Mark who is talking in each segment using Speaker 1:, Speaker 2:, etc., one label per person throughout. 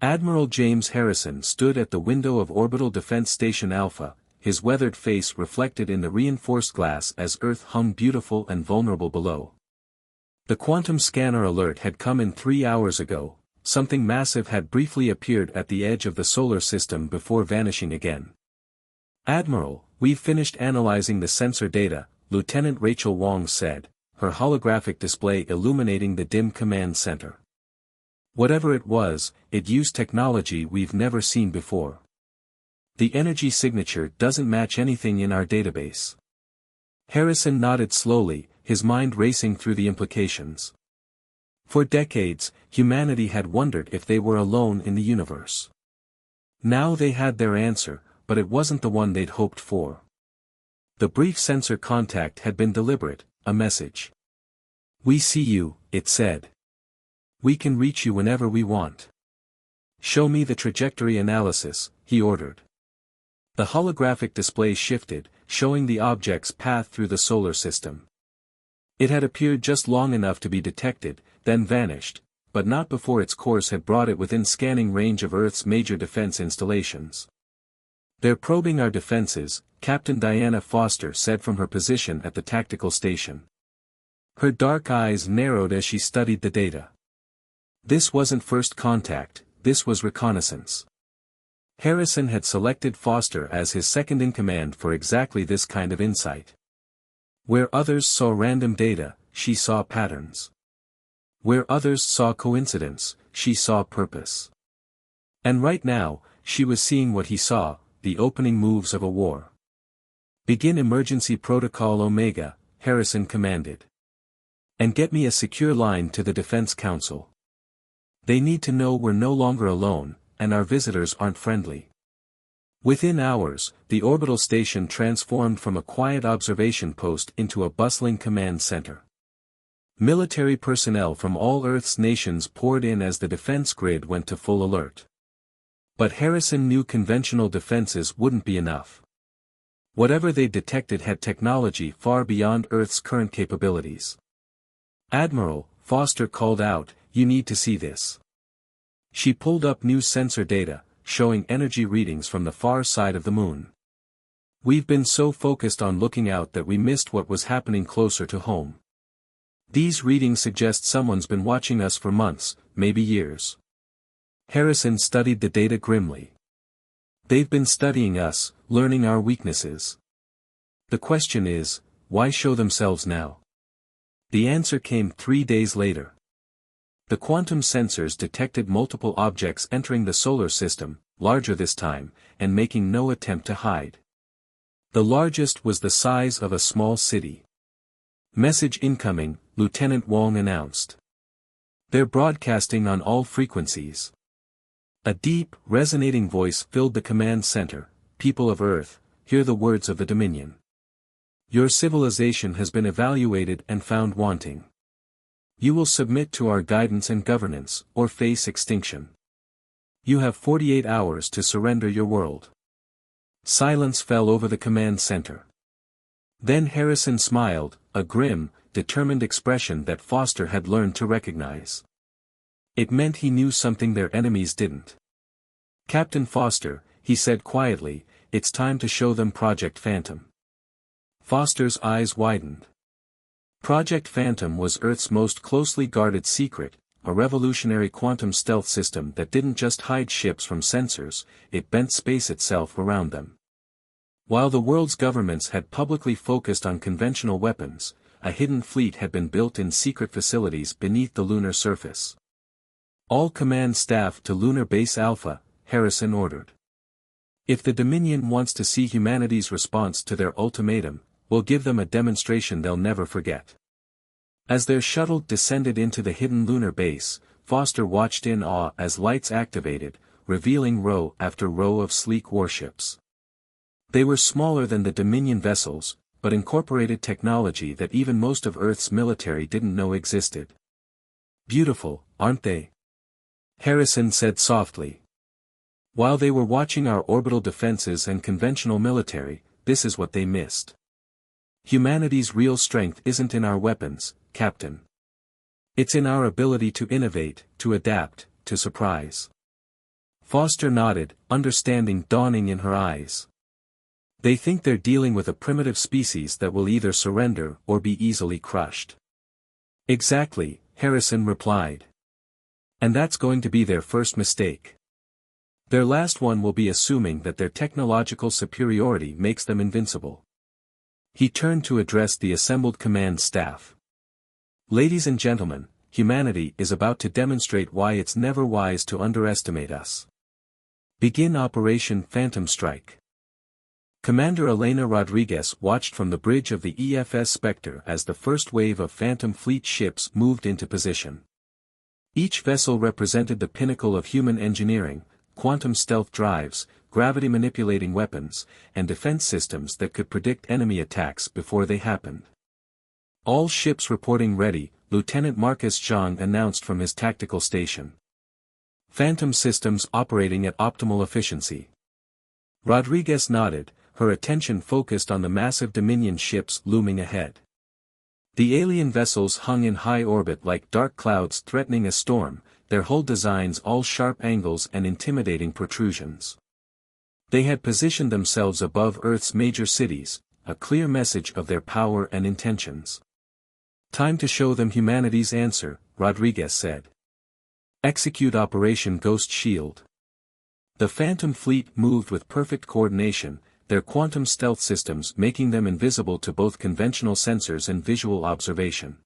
Speaker 1: Admiral James Harrison stood at the window of Orbital Defense Station Alpha, his weathered face reflected in the reinforced glass as Earth hung beautiful and vulnerable below. The quantum scanner alert had come in 3 hours ago. Something massive had briefly appeared at the edge of the solar system before vanishing again. "Admiral, we've finished analyzing the sensor data," Lieutenant Rachel Wong said, her holographic display illuminating the dim command center. "Whatever it was, it used technology we've never seen before. The energy signature doesn't match anything in our database." Harrison nodded slowly, his mind racing through the implications. For decades, humanity had wondered if they were alone in the universe. Now they had their answer, but it wasn't the one they'd hoped for. The brief sensor contact had been deliberate, a message. "We see you," it said. "We can reach you whenever we want." "Show me the trajectory analysis," he ordered. The holographic display shifted, showing the object's path through the solar system. It had appeared just long enough to be detected, then vanished, but not before its course had brought it within scanning range of Earth's major defense installations. "They're probing our defenses," Captain Diana Foster said from her position at the tactical station. Her dark eyes narrowed as she studied the data. This wasn't first contact, this was reconnaissance. Harrison had selected Foster as his second-in-command for exactly this kind of insight. Where others saw random data, she saw patterns. Where others saw coincidence, she saw purpose. And right now, she was seeing what he saw, the opening moves of a war. "Begin Emergency Protocol Omega," Harrison commanded. "And get me a secure line to the Defense Council. They need to know we're no longer alone, and our visitors aren't friendly." Within hours, the orbital station transformed from a quiet observation post into a bustling command center. Military personnel from all Earth's nations poured in as the defense grid went to full alert. But Harrison knew conventional defenses wouldn't be enough. Whatever they detected had technology far beyond Earth's current capabilities. "Admiral," Foster called out, "you need to see this." She pulled up new sensor data, showing energy readings from the far side of the moon. "We've been so focused on looking out that we missed what was happening closer to home. These readings suggest someone's been watching us for months, maybe years." Harrison studied the data grimly. "They've been studying us, learning our weaknesses. The question is, why show themselves now?" The answer came 3 days later. The quantum sensors detected multiple objects entering the solar system, larger this time, and making no attempt to hide. The largest was the size of a small city. "Message incoming," Lieutenant Wong announced. "They're broadcasting on all frequencies." A deep, resonating voice filled the command center. "People of Earth, hear the words of the Dominion. Your civilization has been evaluated and found wanting. You will submit to our guidance and governance, or face extinction. You have 48 hours to surrender your world." Silence fell over the command center. Then Harrison smiled, a grim, determined expression that Foster had learned to recognize. It meant he knew something their enemies didn't. "Captain Foster," he said quietly, "it's time to show them Project Phantom." Foster's eyes widened. Project Phantom was Earth's most closely guarded secret, a revolutionary quantum stealth system that didn't just hide ships from sensors, it bent space itself around them. While the world's governments had publicly focused on conventional weapons, a hidden fleet had been built in secret facilities beneath the lunar surface. "All command staff to Lunar Base Alpha," Harrison ordered. "If the Dominion wants to see humanity's response to their ultimatum, we'll give them a demonstration they'll never forget." As their shuttle descended into the hidden lunar base, Foster watched in awe as lights activated, revealing row after row of sleek warships. They were smaller than the Dominion vessels, but incorporated technology that even most of Earth's military didn't know existed. "Beautiful, aren't they?" Harrison said softly. "While they were watching our orbital defenses and conventional military, this is what they missed. Humanity's real strength isn't in our weapons, Captain. It's in our ability to innovate, to adapt, to surprise. Foster nodded, understanding dawning in her eyes. They think they're dealing with a primitive species that will either surrender or be easily crushed. Exactly, Harrison replied. And that's going to be their first mistake. Their last one will be assuming that their technological superiority makes them invincible. He turned to address the assembled command staff. Ladies and gentlemen, humanity is about to demonstrate why it's never wise to underestimate us. Begin Operation Phantom Strike. Commander Elena Rodriguez watched from the bridge of the EFS Spectre as the first wave of Phantom Fleet ships moved into position. Each vessel represented the pinnacle of human engineering, quantum stealth drives, gravity-manipulating weapons, and defense systems that could predict enemy attacks before they happened. All ships reporting ready, Lieutenant Marcus Zhang announced from his tactical station. Phantom systems operating at optimal efficiency. Rodriguez nodded, her attention focused on the massive Dominion ships looming ahead. The alien vessels hung in high orbit like dark clouds threatening a storm, their hull designs all sharp angles and intimidating protrusions. They had positioned themselves above Earth's major cities, a clear message of their power and intentions. Time to show them humanity's answer, Rodriguez said. Execute Operation Ghost Shield. The Phantom Fleet moved with perfect coordination, their quantum stealth systems making them invisible to both conventional sensors and visual observation.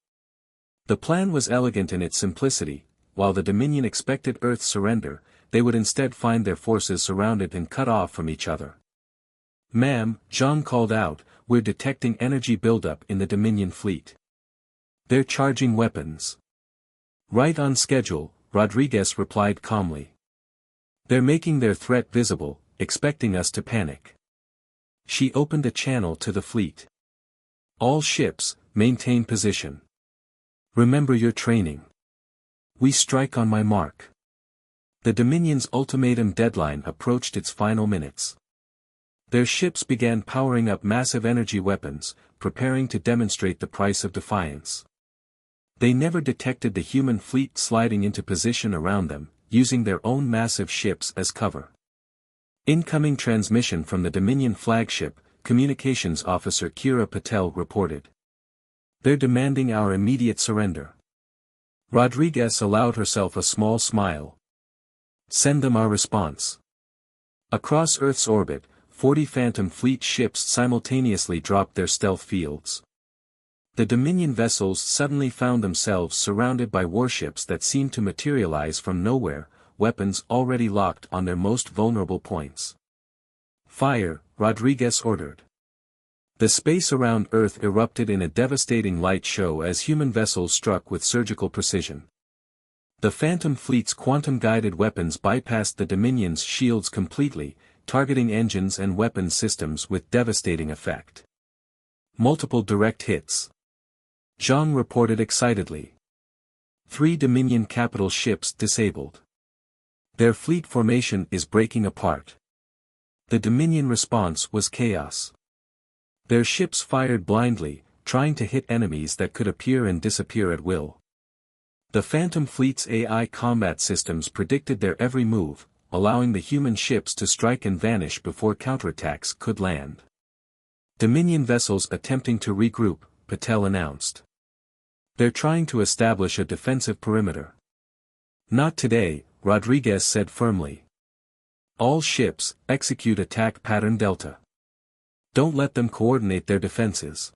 Speaker 1: The plan was elegant in its simplicity. While the Dominion expected Earth's surrender, they would instead find their forces surrounded and cut off from each other. "Ma'am," Zhang called out, "we're detecting energy buildup in the Dominion fleet. They're charging weapons." "Right on schedule," Rodriguez replied calmly. "They're making their threat visible, expecting us to panic." She opened a channel to the fleet. "All ships, maintain position. Remember your training. We strike on my mark." The Dominion's ultimatum deadline approached its final minutes. Their ships began powering up massive energy weapons, preparing to demonstrate the price of defiance. They never detected the human fleet sliding into position around them, using their own massive ships as cover. Incoming transmission from the Dominion flagship, Communications Officer Kira Patel reported. "They're demanding our immediate surrender." Rodriguez allowed herself a small smile. "Send them our response." Across Earth's orbit, 40 Phantom Fleet ships simultaneously dropped their stealth fields. The Dominion vessels suddenly found themselves surrounded by warships that seemed to materialize from nowhere, weapons already locked on their most vulnerable points. "Fire," Rodriguez ordered. The space around Earth erupted in a devastating light show as human vessels struck with surgical precision. The Phantom Fleet's quantum-guided weapons bypassed the Dominion's shields completely, targeting engines and weapons systems with devastating effect. Multiple direct hits. Zhang reported excitedly. 3 Dominion capital ships disabled. Their fleet formation is breaking apart. The Dominion response was chaos. Their ships fired blindly, trying to hit enemies that could appear and disappear at will. The Phantom Fleet's AI combat systems predicted their every move, allowing the human ships to strike and vanish before counterattacks could land. Dominion vessels attempting to regroup, Patel announced. "They're trying to establish a defensive perimeter." "Not today," Rodriguez said firmly. "All ships, execute attack pattern Delta. Don't let them coordinate their defenses."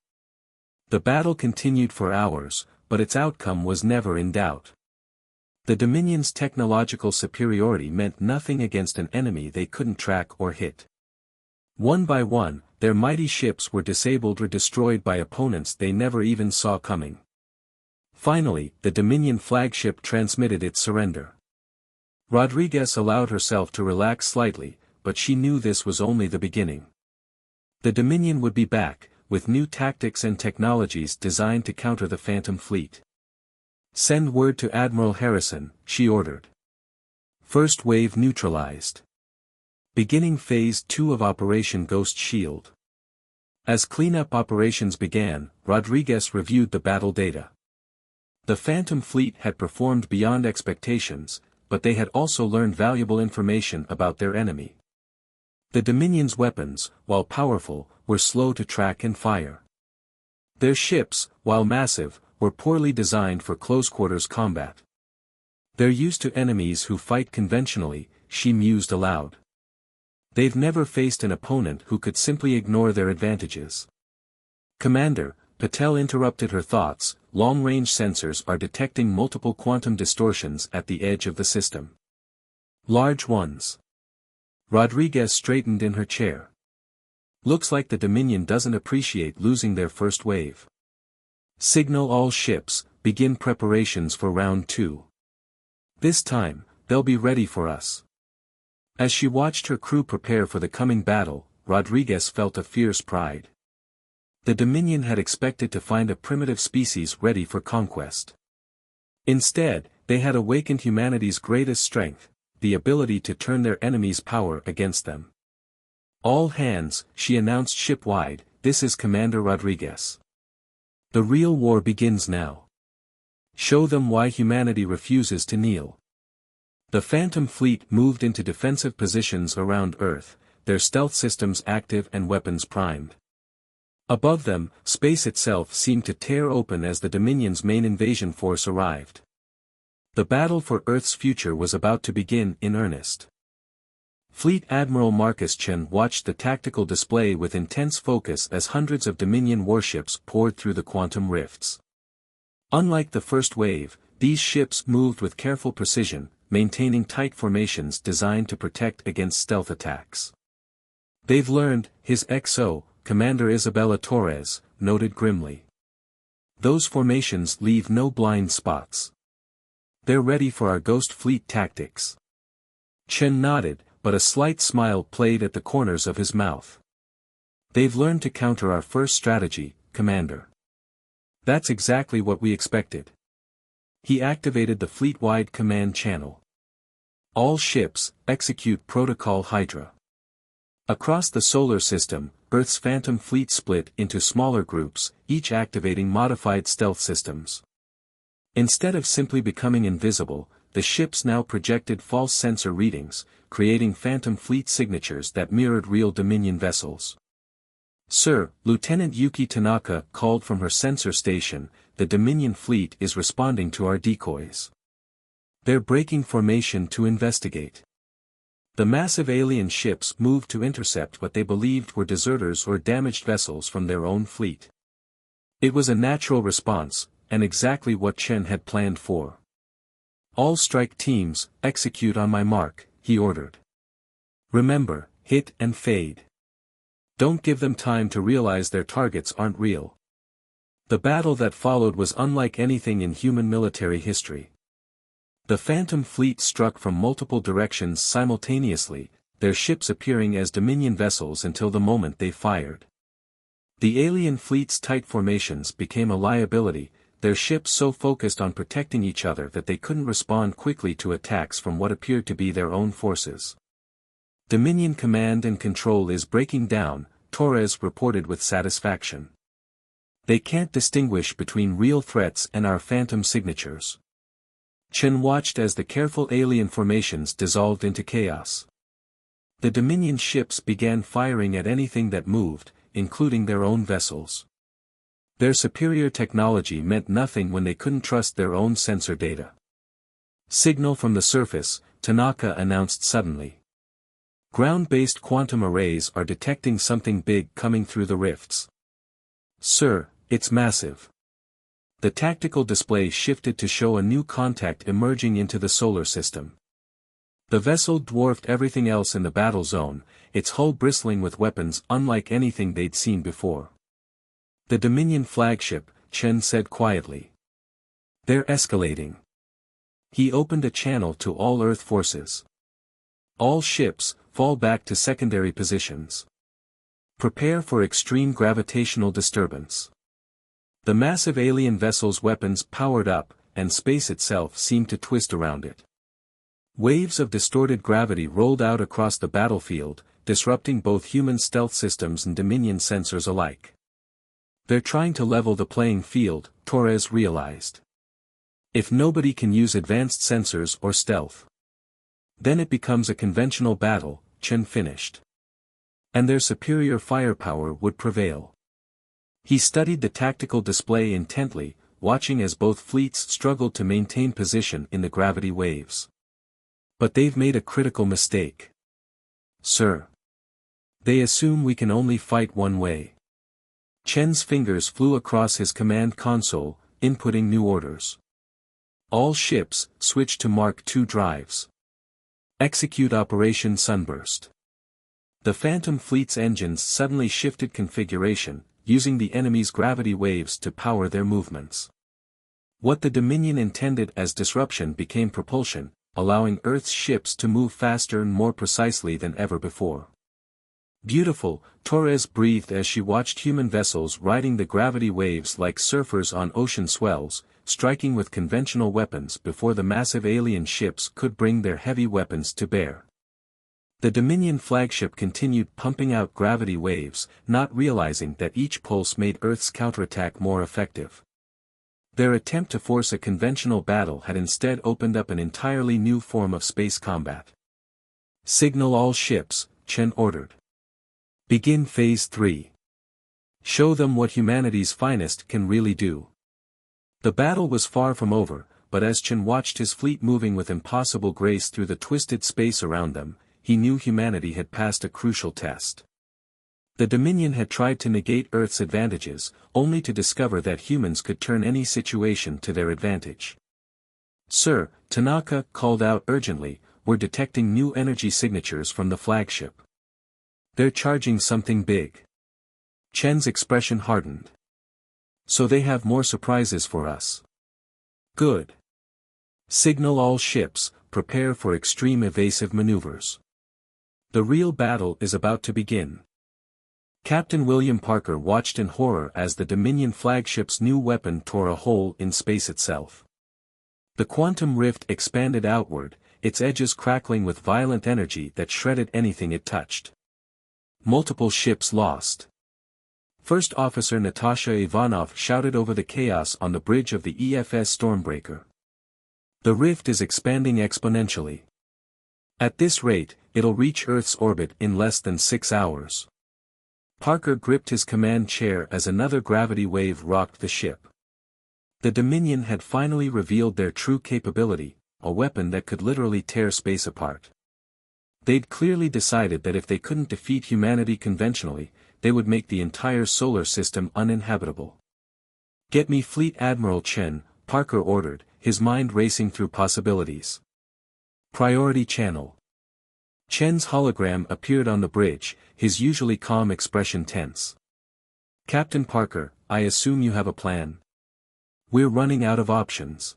Speaker 1: The battle continued for hours, but its outcome was never in doubt. The Dominion's technological superiority meant nothing against an enemy they couldn't track or hit. One by one, their mighty ships were disabled or destroyed by opponents they never even saw coming. Finally, the Dominion flagship transmitted its surrender. Rodriguez allowed herself to relax slightly, but she knew this was only the beginning. The Dominion would be back, with new tactics and technologies designed to counter the Phantom Fleet. "Send word to Admiral Harrison," she ordered. First wave neutralized. Beginning Phase 2 of Operation Ghost Shield. As cleanup operations began, Rodriguez reviewed the battle data. The Phantom Fleet had performed beyond expectations, but they had also learned valuable information about their enemy. The Dominion's weapons, while powerful, were slow to track and fire. Their ships, while massive, were poorly designed for close-quarters combat. "They're used to enemies who fight conventionally," she mused aloud. "They've never faced an opponent who could simply ignore their advantages." "Commander," Patel interrupted her thoughts, "long-range sensors are detecting multiple quantum distortions at the edge of the system. Large ones." Rodriguez straightened in her chair. "Looks like the Dominion doesn't appreciate losing their first wave. Signal all ships, begin preparations for round 2. This time, they'll be ready for us." As she watched her crew prepare for the coming battle, Rodriguez felt a fierce pride. The Dominion had expected to find a primitive species ready for conquest. Instead, they had awakened humanity's greatest strength, the ability to turn their enemies' power against them. "All hands," she announced ship-wide, "this is Commander Rodriguez. The real war begins now. Show them why humanity refuses to kneel." The Phantom Fleet moved into defensive positions around Earth, their stealth systems active and weapons primed. Above them, space itself seemed to tear open as the Dominion's main invasion force arrived. The battle for Earth's future was about to begin in earnest. Fleet Admiral Marcus Chen watched the tactical display with intense focus as hundreds of Dominion warships poured through the quantum rifts. Unlike the first wave, these ships moved with careful precision, maintaining tight formations designed to protect against stealth attacks. "They've learned," his XO, Commander Isabella Torres, noted grimly. "Those formations leave no blind spots. They're ready for our Ghost Fleet tactics." Chen nodded, but a slight smile played at the corners of his mouth. "They've learned to counter our first strategy, Commander. That's exactly what we expected." He activated the fleet-wide command channel. "All ships, execute Protocol Hydra." Across the solar system, Earth's Phantom Fleet split into smaller groups, each activating modified stealth systems. Instead of simply becoming invisible, the ships now projected false sensor readings, creating Phantom Fleet signatures that mirrored real Dominion vessels. "Sir," Lieutenant Yuki Tanaka called from her sensor station, "the Dominion fleet is responding to our decoys. They're breaking formation to investigate." The massive alien ships moved to intercept what they believed were deserters or damaged vessels from their own fleet. It was a natural response, and exactly what Chen had planned for. "All strike teams, execute on my mark," he ordered. "Remember, hit and fade. Don't give them time to realize their targets aren't real." The battle that followed was unlike anything in human military history. The Phantom Fleet struck from multiple directions simultaneously, their ships appearing as Dominion vessels until the moment they fired. The alien fleet's tight formations became a liability, their ships so focused on protecting each other that they couldn't respond quickly to attacks from what appeared to be their own forces. "Dominion command and control is breaking down," Torres reported with satisfaction. "They can't distinguish between real threats and our phantom signatures." Chen watched as the careful alien formations dissolved into chaos. The Dominion ships began firing at anything that moved, including their own vessels. Their superior technology meant nothing when they couldn't trust their own sensor data. "Signal from the surface," Tanaka announced suddenly. "Ground-based quantum arrays are detecting something big coming through the rifts." "Sir, it's massive." The tactical display shifted to show a new contact emerging into the solar system. The vessel dwarfed everything else in the battle zone, its hull bristling with weapons unlike anything they'd seen before. "The Dominion flagship," Chen said quietly. "They're escalating." He opened a channel to all Earth forces. "All ships, fall back to secondary positions. Prepare for extreme gravitational disturbance." The massive alien vessel's weapons powered up, and space itself seemed to twist around it. Waves of distorted gravity rolled out across the battlefield, disrupting both human stealth systems and Dominion sensors alike. "They're trying to level the playing field," Torres realized. "If nobody can use advanced sensors or stealth, Then it becomes a conventional battle, Chen finished. And their superior firepower would prevail. He studied the tactical display intently, watching as both fleets struggled to maintain position in the gravity waves. But they've made a critical mistake. Sir. They assume we can only fight one way. Chen's fingers flew across his command console, inputting new orders. All ships, switch to Mark II drives. Execute Operation Sunburst. The Phantom Fleet's engines suddenly shifted configuration, using the enemy's gravity waves to power their movements. What the Dominion intended as disruption became propulsion, allowing Earth's ships to move faster and more precisely than ever before. Beautiful, Torres breathed as she watched human vessels riding the gravity waves like surfers on ocean swells, striking with conventional weapons before the massive alien ships could bring their heavy weapons to bear. The Dominion flagship continued pumping out gravity waves, not realizing that each pulse made Earth's counterattack more effective. Their attempt to force a conventional battle had instead opened up an entirely new form of space combat. Signal all ships, Chen ordered. Begin Phase 3. Show them what humanity's finest can really do. The battle was far from over, but as Chen watched his fleet moving with impossible grace through the twisted space around them, he knew humanity had passed a crucial test. The Dominion had tried to negate Earth's advantages, only to discover that humans could turn any situation to their advantage. Sir, Tanaka called out urgently, we're detecting new energy signatures from the flagship. They're charging something big. Chen's expression hardened. So they have more surprises for us. Good. Signal all ships, prepare for extreme evasive maneuvers. The real battle is about to begin. Captain William Parker watched in horror as the Dominion flagship's new weapon tore a hole in space itself. The quantum rift expanded outward, its edges crackling with violent energy that shredded anything it touched. Multiple ships lost. First Officer Natasha Ivanov shouted over the chaos on the bridge of the EFS Stormbreaker. The rift is expanding exponentially. At this rate, it'll reach Earth's orbit in less than 6 hours. Parker gripped his command chair as another gravity wave rocked the ship. The Dominion had finally revealed their true capability, a weapon that could literally tear space apart. They'd clearly decided that if they couldn't defeat humanity conventionally, they would make the entire solar system uninhabitable. Get me Fleet Admiral Chen, Parker ordered, his mind racing through possibilities. Priority channel. Chen's hologram appeared on the bridge, his usually calm expression tense. Captain Parker, I assume you have a plan. We're running out of options.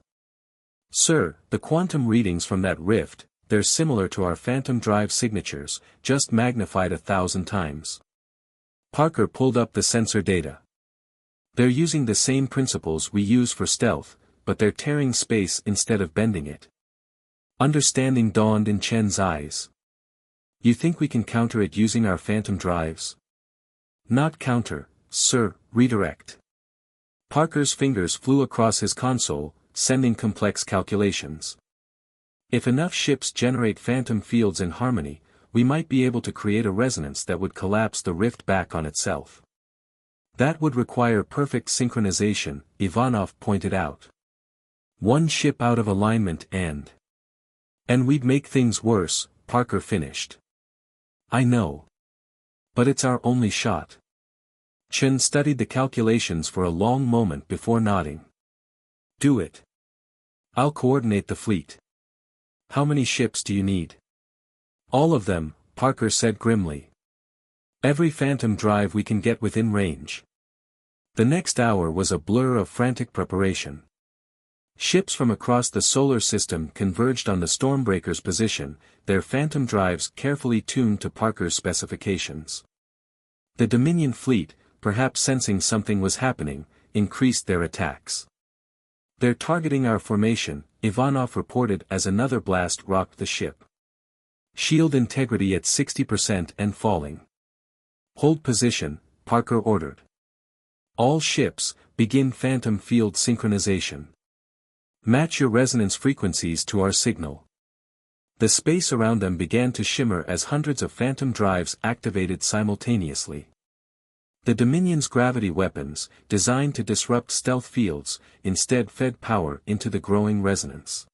Speaker 1: Sir, the quantum readings from that rift, they're similar to our phantom drive signatures, just magnified 1,000 times. Parker pulled up the sensor data. They're using the same principles we use for stealth, but they're tearing space instead of bending it. Understanding dawned in Chen's eyes. You think we can counter it using our phantom drives? Not counter, sir, redirect. Parker's fingers flew across his console, sending complex calculations. If enough ships generate phantom fields in harmony, we might be able to create a resonance that would collapse the rift back on itself. That would require perfect synchronization, Ivanov pointed out. One ship out of alignment and we'd make things worse, Parker finished. I know. But it's our only shot. Chen studied the calculations for a long moment before nodding. Do it. I'll coordinate the fleet. How many ships do you need? All of them, Parker said grimly. Every phantom drive we can get within range. The next hour was a blur of frantic preparation. Ships from across the solar system converged on the Stormbreaker's position, their phantom drives carefully tuned to Parker's specifications. The Dominion fleet, perhaps sensing something was happening, increased their attacks. They're targeting our formation, Ivanov reported as another blast rocked the ship. Shield integrity at 60% and falling. Hold position, Parker ordered. All ships, begin phantom field synchronization. Match your resonance frequencies to our signal. The space around them began to shimmer as hundreds of phantom drives activated simultaneously. The Dominion's gravity weapons, designed to disrupt stealth fields, instead fed power into the growing resonance.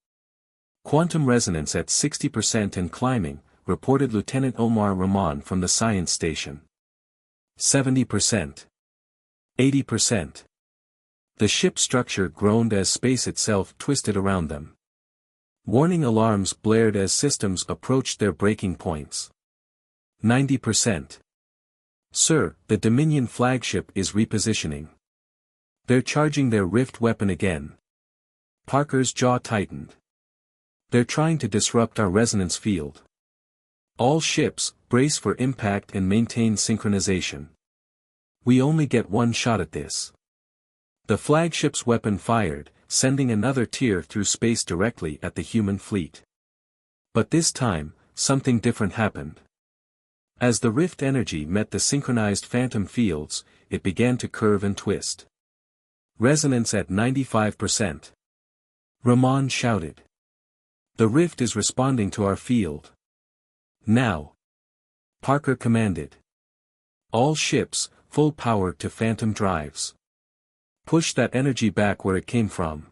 Speaker 1: Quantum resonance at 60% and climbing, reported Lieutenant Omar Rahman from the science station. 70%. 80%. The ship's structure groaned as space itself twisted around them. Warning alarms blared as systems approached their breaking points. 90%. Sir, the Dominion flagship is repositioning. They're charging their Rift weapon again. Parker's jaw tightened. They're trying to disrupt our resonance field. All ships, brace for impact and maintain synchronization. We only get one shot at this. The flagship's weapon fired, sending another tear through space directly at the human fleet. But this time, something different happened. As the Rift energy met the synchronized phantom fields, it began to curve and twist. Resonance at 95%. Rahman shouted. The Rift is responding to our field. Now. Parker commanded. All ships, full power to phantom drives. Push that energy back where it came from.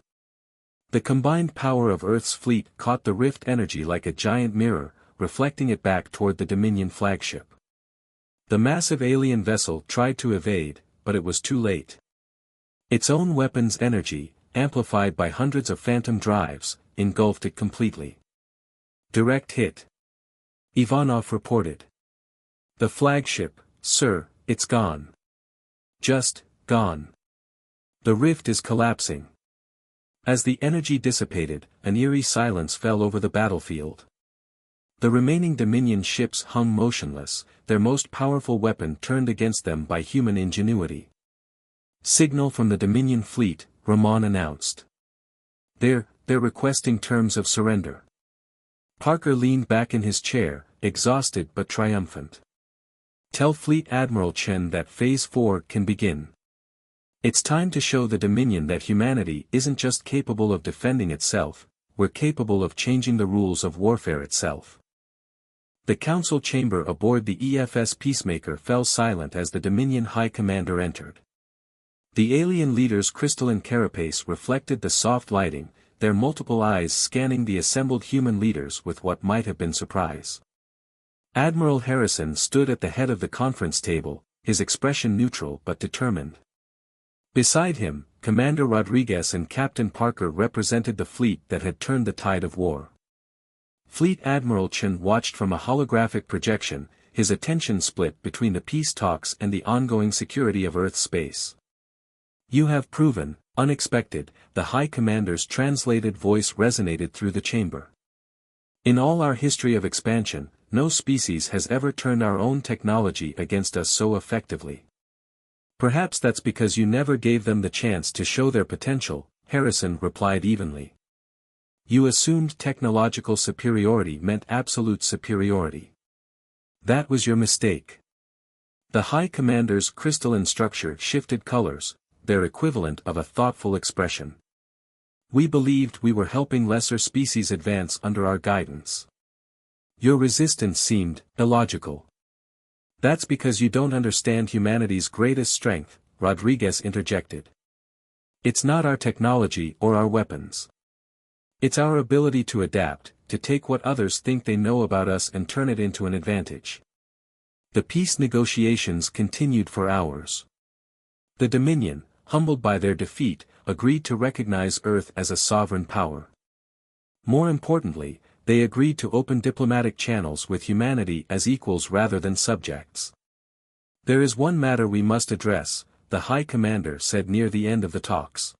Speaker 1: The combined power of Earth's fleet caught the Rift energy like a giant mirror, reflecting it back toward the Dominion flagship. The massive alien vessel tried to evade, but it was too late. Its own weapon's energy, amplified by hundreds of phantom drives, engulfed it completely. Direct hit. Ivanov reported. The flagship, sir, it's gone. Just, gone. The Rift is collapsing. As the energy dissipated, an eerie silence fell over the battlefield. The remaining Dominion ships hung motionless, their most powerful weapon turned against them by human ingenuity. Signal from the Dominion fleet, Rahman announced. They're requesting terms of surrender. Parker leaned back in his chair, exhausted but triumphant. Tell Fleet Admiral Chen that Phase 4 can begin. It's time to show the Dominion that humanity isn't just capable of defending itself, we're capable of changing the rules of warfare itself. The council chamber aboard the EFS Peacemaker fell silent as the Dominion High Commander entered. The alien leader's crystalline carapace reflected the soft lighting, their multiple eyes scanning the assembled human leaders with what might have been surprise. Admiral Harrison stood at the head of the conference table, his expression neutral but determined. Beside him, Commander Rodriguez and Captain Parker represented the fleet that had turned the tide of war. Fleet Admiral Chen watched from a holographic projection, his attention split between the peace talks and the ongoing security of Earth's space. You have proven, unexpected, the High Commander's translated voice resonated through the chamber. In all our history of expansion, no species has ever turned our own technology against us so effectively. Perhaps that's because you never gave them the chance to show their potential, Harrison replied evenly. You assumed technological superiority meant absolute superiority. That was your mistake. The High Commander's crystalline structure shifted colors, their equivalent of a thoughtful expression. We believed we were helping lesser species advance under our guidance. Your resistance seemed illogical. That's because you don't understand humanity's greatest strength, Rodriguez interjected. It's not our technology or our weapons. It's our ability to adapt, to take what others think they know about us and turn it into an advantage. The peace negotiations continued for hours. The Dominion, humbled by their defeat, agreed to recognize Earth as a sovereign power. More importantly, they agreed to open diplomatic channels with humanity as equals rather than subjects. There is one matter we must address, the High Commander said near the end of the talks.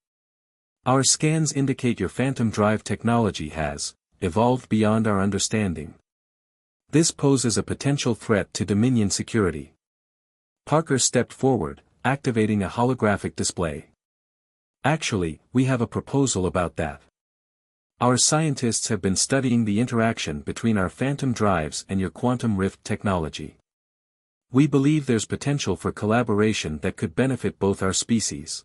Speaker 1: Our scans indicate your phantom drive technology has evolved beyond our understanding. This poses a potential threat to Dominion security. Parker stepped forward, activating a holographic display. Actually, we have a proposal about that. Our scientists have been studying the interaction between our phantom drives and your quantum rift technology. We believe there's potential for collaboration that could benefit both our species.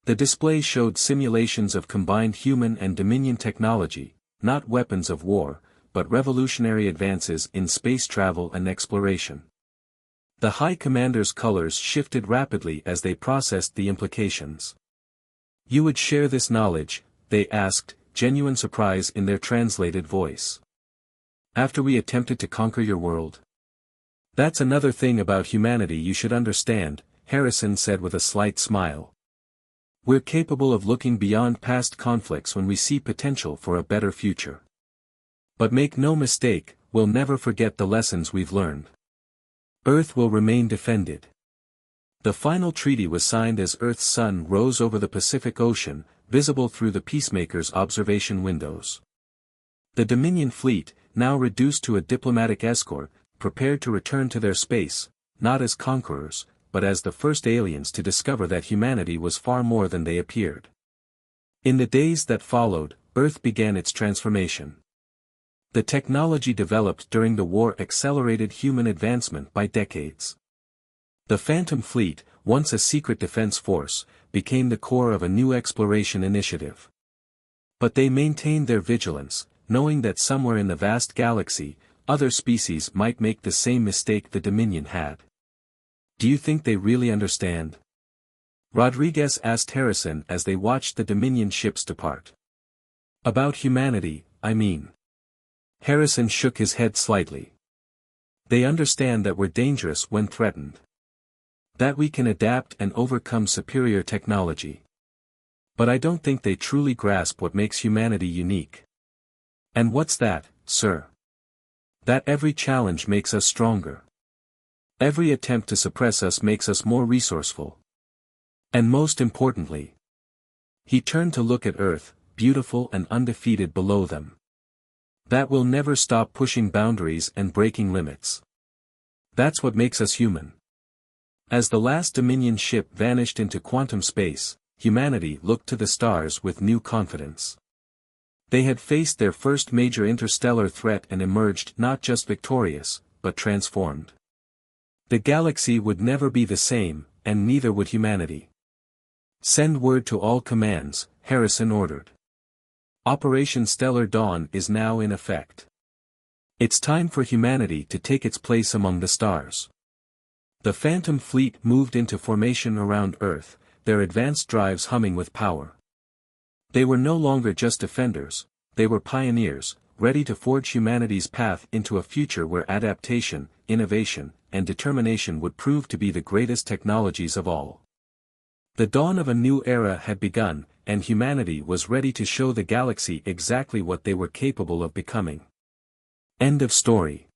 Speaker 1: The display showed simulations of combined human and Dominion technology, not weapons of war, but revolutionary advances in space travel and exploration. The High Commander's colors shifted rapidly as they processed the implications. "You would share this knowledge?" they asked, genuine surprise in their translated voice. "After we attempted to conquer your world?" "That's another thing about humanity you should understand," Harrison said with a slight smile. "We're capable of looking beyond past conflicts when we see potential for a better future. But make no mistake, we'll never forget the lessons we've learned. Earth will remain defended." The final treaty was signed as Earth's sun rose over the Pacific Ocean, visible through the Peacemaker's observation windows. The Dominion fleet, now reduced to a diplomatic escort, prepared to return to their space, not as conquerors, but as the first aliens to discover that humanity was far more than they appeared. In the days that followed, Earth began its transformation. The technology developed during the war accelerated human advancement by decades. The Phantom Fleet, once a secret defense force, became the core of a new exploration initiative. But they maintained their vigilance, knowing that somewhere in the vast galaxy, other species might make the same mistake the Dominion had. "Do you think they really understand?" Rodriguez asked Harrison as they watched the Dominion ships depart. "About humanity, I mean." Harrison shook his head slightly. "They understand that we're dangerous when threatened. That we can adapt and overcome superior technology. But I don't think they truly grasp what makes humanity unique." "And what's that, sir?" "That every challenge makes us stronger. Every attempt to suppress us makes us more resourceful. And most importantly." He turned to look at Earth, beautiful and undefeated below them. "That we'll never stop pushing boundaries and breaking limits. That's what makes us human." As the last Dominion ship vanished into quantum space, humanity looked to the stars with new confidence. They had faced their first major interstellar threat and emerged not just victorious, but transformed. The galaxy would never be the same, and neither would humanity. "Send word to all commands," Harrison ordered. "Operation Stellar Dawn is now in effect. It's time for humanity to take its place among the stars." The Phantom Fleet moved into formation around Earth, their advanced drives humming with power. They were no longer just defenders, they were pioneers, ready to forge humanity's path into a future where adaptation, innovation, and determination would prove to be the greatest technologies of all. The dawn of a new era had begun, and humanity was ready to show the galaxy exactly what they were capable of becoming. End of story.